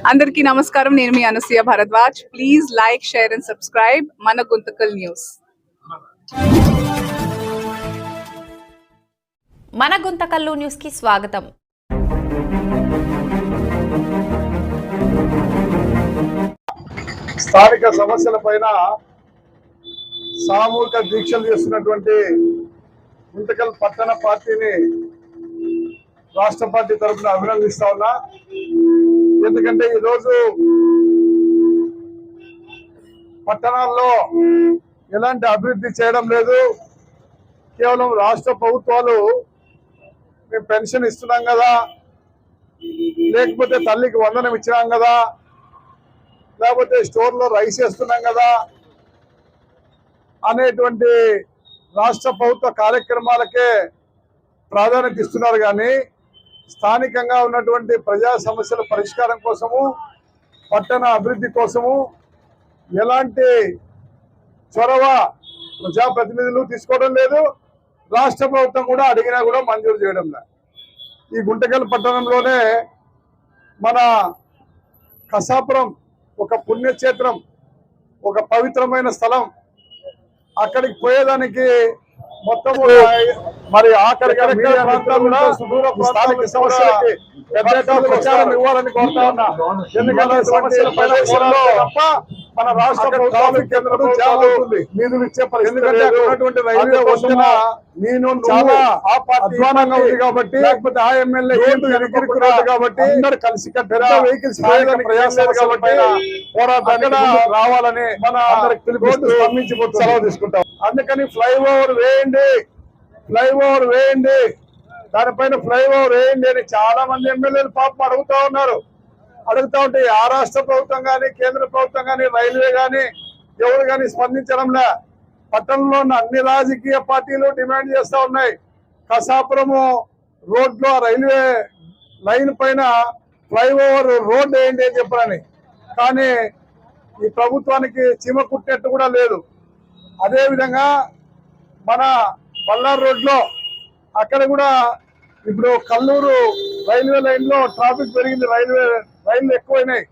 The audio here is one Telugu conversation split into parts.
అందరికీ నమస్కారం. నేను మీ Anasuya Bharadwaj. Please like, share and subscribe మన గుంతకల్ న్యూస్. మన గుంతకల్లు న్యూస్ కి స్వాగతం. స్థానిక సమస్యల పైన సామూహిక దీక్షలు చేస్తున్నటువంటి గుంతకల్ పట్టణ పార్టీని రాష్ట్ర పార్టీ తరఫున అభినందిస్తా ఉన్నా. ఎందుకంటే ఈరోజు పట్టణాల్లో ఎలాంటి అభివృద్ధి చేయడం లేదు. కేవలం రాష్ట్ర ప్రభుత్వాలు మేము పెన్షన్ ఇస్తున్నాం కదా, లేకపోతే తల్లికి వందనం ఇచ్చినాం కదా, లేకపోతే స్టోర్లో రైస్ వేస్తున్నాం కదా అనేటువంటి రాష్ట్ర ప్రభుత్వ కార్యక్రమాలకే ప్రాధాన్యత ఇస్తున్నారు. కానీ స్థానికంగా ఉన్నటువంటి ప్రజా సమస్యల పరిష్కారం కోసము, పట్టణ అభివృద్ధి కోసము ఎలాంటి చొరవ ప్రజాప్రతినిధులు తీసుకోవడం లేదు. రాష్ట్ర ప్రభుత్వం కూడా అడిగినా కూడా మంజూరు చేయడం లేదు. ఈ గుంటకల్ పట్టణంలోనే మన కసాపురం ఒక పుణ్యక్షేత్రం, ఒక పవిత్రమైన స్థలం. అక్కడికి పోయేదానికి మొత్తం మరి ఆఖరిగా స్థానిక సమస్యలకి ప్రచారం ఇవ్వాలని కోరుతా ఉన్నా. ఎందుకంటే సమస్యల తప్ప మన రాష్ట్ర ట్రాఫిక్ కేంద్రం నిధులు ఇచ్చే పరిస్థితి. ఎందుకంటే అక్కడ ఉన్నటువంటి రైల్వే వంతెన నేను చాలా అధ్వానంగా ఉంది కాబట్టి, లేకపోతే ఆ ఎమ్మెల్యే రోడ్డు కాబట్టి అందరూ కలిసి వెహికల్స్ ప్రయాసాలు కాబట్టి పోరాటానికి రావాలని మన అందరికి పిలుపునిస్తూ స్పందించిపోతూ సెలవు తీసుకుంటాం. అందుకని ఫ్లైఓవర్ వేయండి, దానిపైన ఫ్లైఓవర్ వేయండి అని చాలా మంది ఎమ్మెల్యేలు పాపం అడుగుతా ఉన్నారు. అడుగుతా ఉంటే ఆ రాష్ట్ర ప్రభుత్వం కానీ, కేంద్ర ప్రభుత్వం కానీ, రైల్వే కానీ ఎవరు కానీ స్పందించడంలే. పట్టణంలో ఉన్న అన్ని రాజకీయ పార్టీలు డిమాండ్ చేస్తూ ఉన్నాయి. కసాపురము రోడ్లో రైల్వే లైన్ పైన ఫ్లైఓవర్ రోడ్ వేయండి అని చెప్పారని. కానీ ఈ ప్రభుత్వానికి చీమ కుట్టినట్టు కూడా లేదు. అదేవిధంగా మన బల్లార్ రోడ్లో అక్కడ కూడా ఇప్పుడు కల్లూరు రైల్వే లైన్లో ట్రాఫిక్ పెరిగింది, రైళ్లు ఎక్కువైనాయి.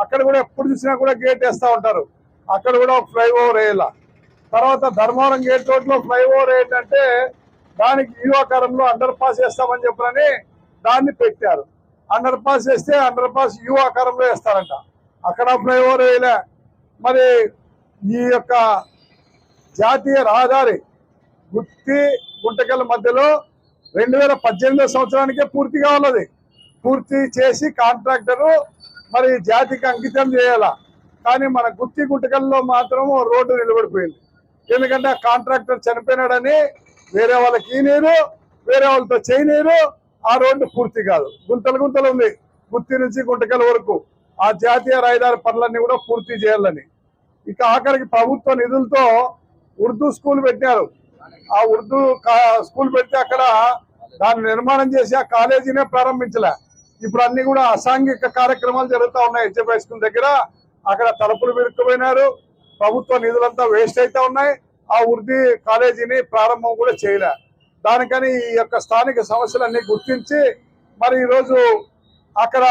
అక్కడ కూడా ఎప్పుడు చూసినా కూడా గేట్ వేస్తూ ఉంటారు. అక్కడ కూడా ఒక ఫ్లైఓవర్ వేయాల. తర్వాత ధర్మవరం గేట్ రోడ్లో ఫ్లైఓవర్ ఏంటంటే దానికి యువాకారంలో అండర్ పాస్ వేస్తామని చెప్పని దాన్ని పెట్టారు. అండర్ పాస్ వేస్తే అండర్ పాస్ యు ఆకారంలో వేస్తారంట. అక్కడ ఫ్లైఓవర్ వేయలే. మరి ఈ యొక్క జాతీయ రహదారి గుంటకల్ మధ్యలో 2018 సంవత్సరానికే పూర్తి కావాలది. పూర్తి చేసి కాంట్రాక్టరు మరి జాతికి అంకితం చేయాల. కానీ మన గుంటకల్లో మాత్రం రోడ్డు నిలబడిపోయింది. ఎందుకంటే ఆ కాంట్రాక్టర్ చనిపోయినాడని వేరే వాళ్ళకి ఈనీరు, వేరే వాళ్ళతో చేయనీరు. ఆ రోడ్డు పూర్తి కాదు, గుంతలు ఉంది. గుత్తి నుంచి గుంటకల్ వరకు ఆ జాతీయ రహదారి పనులన్నీ కూడా పూర్తి చేయాలని. ఇక ఆఖరికి ప్రభుత్వ నిధులతో ఉర్దూ స్కూల్ పెట్టారు. ఆ ఉర్దూ స్కూల్ పెడితే అక్కడ దాన్ని నిర్మాణం చేసి ఆ కాలేజీనే ప్రారంభించలే. ఇప్పుడు అన్ని కూడా అసాంఘిక కార్యక్రమాలు జరుగుతూ ఉన్నాయి. హెచ్ఎఫ్ఐ స్కూల్ దగ్గర అక్కడ తలుపులు విరుక్కుపోయినారు. ప్రభుత్వ నిధులంతా వేస్ట్ అవుతా ఉన్నాయి. ఆ ఉర్దూ కాలేజీని ప్రారంభం కూడా చేయలే. దానికని ఈ యొక్క స్థానిక సమస్యలన్నీ గుర్తించి మరి ఈరోజు అక్కడ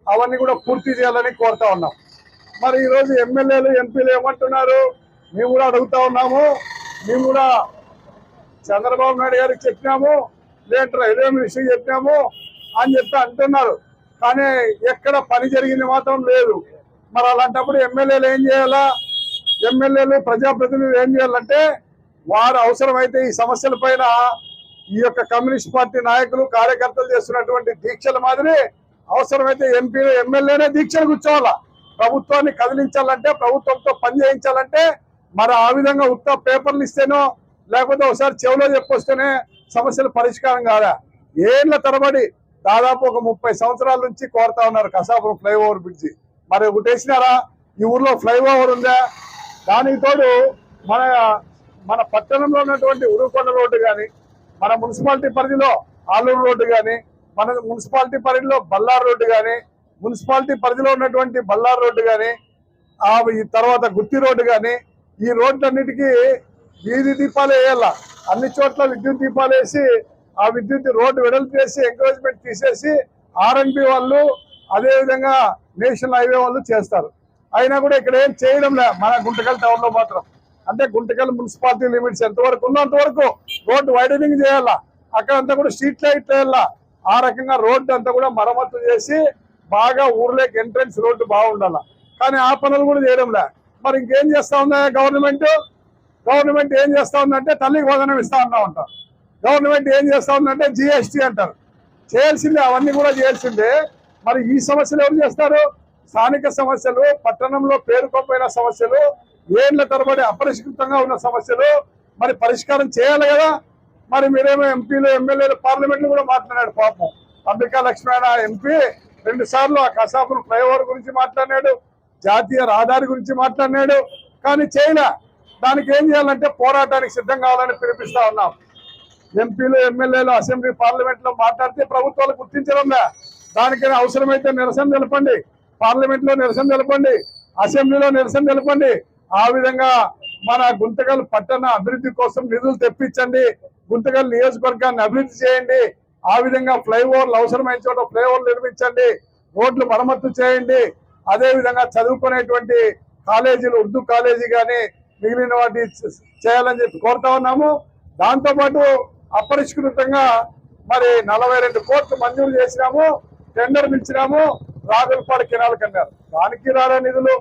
అవన్నీ కూడా పూర్తి చేయాలని కోరుతా ఉన్నాం. మరి ఈరోజు ఎమ్మెల్యేలు, ఎంపీలు ఏమంటున్నారు? మేము కూడా అడుగుతా ఉన్నాము. మేము కూడా చంద్రబాబు నాయుడు గారికి చెప్పినాము, లేదంటే రైల్వే మినిస్టర్కి చెప్పినాము అని చెప్పి అంటున్నారు. కానీ ఎక్కడ పని జరిగింది మాత్రం లేదు. మరి అలాంటప్పుడు ఎమ్మెల్యేలు ఏం చేయాలా? ఎమ్మెల్యేలు, ప్రజాప్రతినిధులు ఏం చేయాలంటే వారు అవసరమైతే ఈ సమస్యల పైన ఈ యొక్క కమ్యూనిస్ట్ పార్టీ నాయకులు, కార్యకర్తలు చేస్తున్నటువంటి దీక్షల మాదిరి అవసరమైతే ఎంపీలు, ఎమ్మెల్యేనే దీక్షలు కూర్చోవాలా. ప్రభుత్వాన్ని కదిలించాలంటే, ప్రభుత్వంతో పని చేయించాలంటే మరి ఆ విధంగా ఉత్త పేపర్లు ఇస్తేనో లేకపోతే ఒకసారి చెవిలో చెప్పొస్తేనే సమస్యలు పరిష్కారం కాదా? ఏళ్ల తరబడి దాదాపు ఒక 30 సంవత్సరాల నుంచి కోరుతా ఉన్నారు కసాపురం ఫ్లైఓవర్ బ్రిడ్జి. మరి ఒకటి వేసినారా? ఈ ఊర్లో ఫ్లైఓవర్ ఉందా? దానికి తోడు మన పట్టణంలో ఉన్నటువంటి ఉరుకొండ రోడ్డు కానీ, మన మున్సిపాలిటీ పరిధిలో ఆలూరు రోడ్డు కానీ, మన మున్సిపాలిటీ పరిధిలో బల్లార్ రోడ్డు కానీ, మున్సిపాలిటీ పరిధిలో ఉన్నటువంటి బల్లార్ రోడ్డు కానీ, తర్వాత గుత్తి రోడ్డు కానీ, ఈ రోడ్లన్నిటికీ వీధి దీపాలు వేయాల. అన్ని చోట్ల విద్యుత్ దీపాలు వేసి ఆ విద్యుత్ రోడ్డు వెడల్పు చేసి ఎంకరేజ్మెంట్ తీసేసి ఆర్ఎన్బి వాళ్ళు అదేవిధంగా నేషనల్ హైవే వాళ్ళు చేస్తారు. అయినా కూడా ఇక్కడ ఏం చేయడం లే మన గుంటకల్ టౌన్ లో మాత్రం. అంటే గుంటకల్ మున్సిపాలిటీ లిమిట్స్ ఎంతవరకు ఉందో అంతవరకు రోడ్డు వైడనింగ్ చేయాలా, అక్కడంతా కూడా స్ట్రీట్ లైట్ వేయాలా, ఆ రకంగా రోడ్డు అంతా కూడా మరమ్మతు చేసి బాగా ఊర్లోకి ఎంట్రన్స్ రోడ్డు బాగుండాల. కానీ ఆ పనులు కూడా చేయడం లే. మరి ఇంకేం చేస్తా ఉందా గవర్నమెంట్ ఏం చేస్తా ఉందంటే తల్లికి వందనం ఇస్తా ఉన్నా ఉంటారు. గవర్నమెంట్ ఏం చేస్తా ఉందంటే జిఎస్టీ అంటారు. చేయాల్సిందే, అవన్నీ కూడా చేయాల్సిందే. మరి ఈ సమస్యలు ఎవరు చేస్తారు? స్థానిక సమస్యలు, పట్టణంలో పేరుకోపోయిన సమస్యలు, ఏళ్ల తరబడి అపరిష్కృతంగా ఉన్న సమస్యలు మరి పరిష్కారం చేయాలి కదా. మరి మీరేమో ఎంపీలు, ఎమ్మెల్యేలు, పార్లమెంట్లు కూడా మాట్లాడాడు. పాపం అంబికా లక్ష్మణ ఎంపీ 2 సార్లు ఆ కసాపురం ఫ్లైఓవర్ గురించి మాట్లాడినాడు, జాతీయ రహదారి గురించి మాట్లాడినాడు. కానీ చేయలే. దానికి ఏం చేయాలంటే పోరాటానికి సిద్ధం కావాలని పిలిపిస్తా ఉన్నాం. ఎంపీలు, ఎమ్మెల్యేలు అసెంబ్లీ, పార్లమెంట్ లో మాట్లాడితే ప్రభుత్వాలు గుర్తించడంలే. దానికైనా అవసరమైతే నిరసన తెలపండి, పార్లమెంట్ లో నిరసన తెలపండి, అసెంబ్లీలో నిరసన తెలపండి. ఆ విధంగా మన గుంతకల్ పట్టణ అభివృద్ధి కోసం నిధులు తెప్పించండి, గుంతకల్ నియోజకవర్గాన్ని అభివృద్ధి చేయండి. ఆ విధంగా ఫ్లైఓవర్లు అవసరమైన చోట ఫ్లైఓవర్లు నిర్మించండి, రోడ్లు మరమ్మతు చేయండి. అదే విధంగా చదువుకునేటువంటి కాలేజీలు, ఉర్దూ కాలేజీ కానీ మిగిలిన వాటి చేయాలని చెప్పి కోరుతా ఉన్నాము. దాంతోపాటు అపరిష్కృతంగా మరి 42 కోట్లు మంజూరు చేసినాము, టెండర్ పిలిచినాము, రాగులపాడు కెనాల్ కన్నారు. దానికి రాలే నిధులు.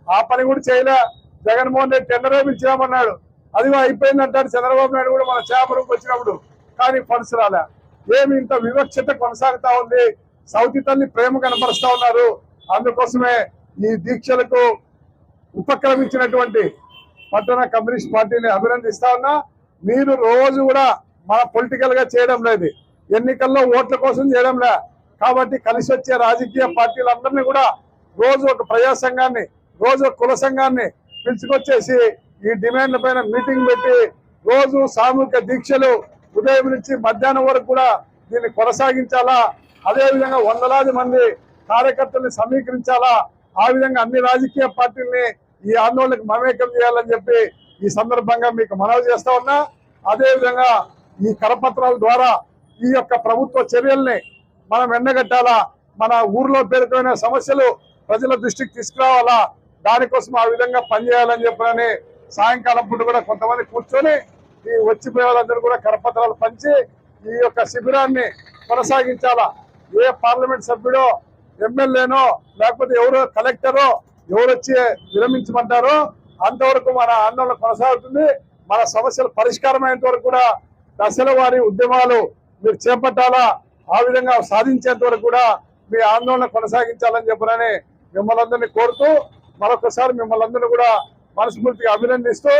ఆ పని కూడా చేయలే. జగన్మోహన్ రెడ్డి టెండరే పిలిచినామన్నాడు, అది అయిపోయిందంటాడు చంద్రబాబు నాయుడు కూడా మన చేపలకు వచ్చినప్పుడు. కానీ ఫండ్స్ రాలే. ఏమి ఇంత వివక్షత కొనసాగుతా ఉంది? సౌతి తల్లి ప్రేమ కనపరుస్తా ఉన్నారు. అందుకోసమే ఈ దీక్షలకు ఉపక్రమించినటువంటి పట్టణ కమ్యూనిస్ట్ పార్టీని అభినందిస్తా ఉన్నా. మీరు రోజు కూడా మన పొలిటికల్ గా చేయడం లేదు, ఎన్నికల్లో ఓట్ల కోసం చేయడం లే. కాబట్టి కలిసి వచ్చే రాజకీయ పార్టీలందరినీ కూడా రోజు ఒక ప్రజా సంఘాన్ని, రోజు ఒక కుల సంఘాన్ని పిలుచుకొచ్చేసి ఈ డిమాండ్ల పైన మీటింగ్ పెట్టి రోజు సామూహిక దీక్షలు ఉదయం నుంచి మధ్యాహ్నం వరకు కూడా దీన్ని కొనసాగించాలా. అదేవిధంగా వందలాది మంది కార్యకర్తల్ని సమీకరించాలా. ఆ విధంగా అన్ని రాజకీయ పార్టీల్ని ఈ ఆందోళనకు మమేకం చేయాలని చెప్పి ఈ సందర్భంగా మీకు మనవి చేస్తా ఉన్నా. అదేవిధంగా ఈ కరపత్రాల ద్వారా ఈ యొక్క ప్రభుత్వ చర్యల్ని మనం ఎండగట్టాలా, మన ఊర్లో పేరుకున్న సమస్యలు ప్రజల దృష్టికి తీసుకురావాలా. దానికోసం ఆ విధంగా పనిచేయాలని చెప్పని సాయంకాలం పూట కూడా కొంతమంది కూర్చొని ఈ వచ్చిపోయే వాళ్ళందరూ కూడా కరపత్రాలు పంచి ఈ యొక్క శిబిరాన్ని కొనసాగించాలా. ఏ పార్లమెంట్ సభ్యుడో, ఎమ్మెల్యేనో, లేకపోతే ఎవరో కలెక్టరో ఎవరు వచ్చి విరమించమంటారో అంతవరకు మన ఆందోళన కొనసాగుతుంది. మన సమస్యలు పరిష్కారం అయ్యేంత వరకు కూడా దశల వారి ఉద్యమాలు మీరు చేపట్టాలా. ఆ విధంగా సాధించేంత వరకు కూడా మీ ఆందోళన కొనసాగించాలని చెప్పనని మిమ్మల్ని అందరినీ కోరుతూ మరొకసారి మిమ్మల్ని అందరినీ కూడా మనస్ఫూర్తిగా అభినందిస్తూ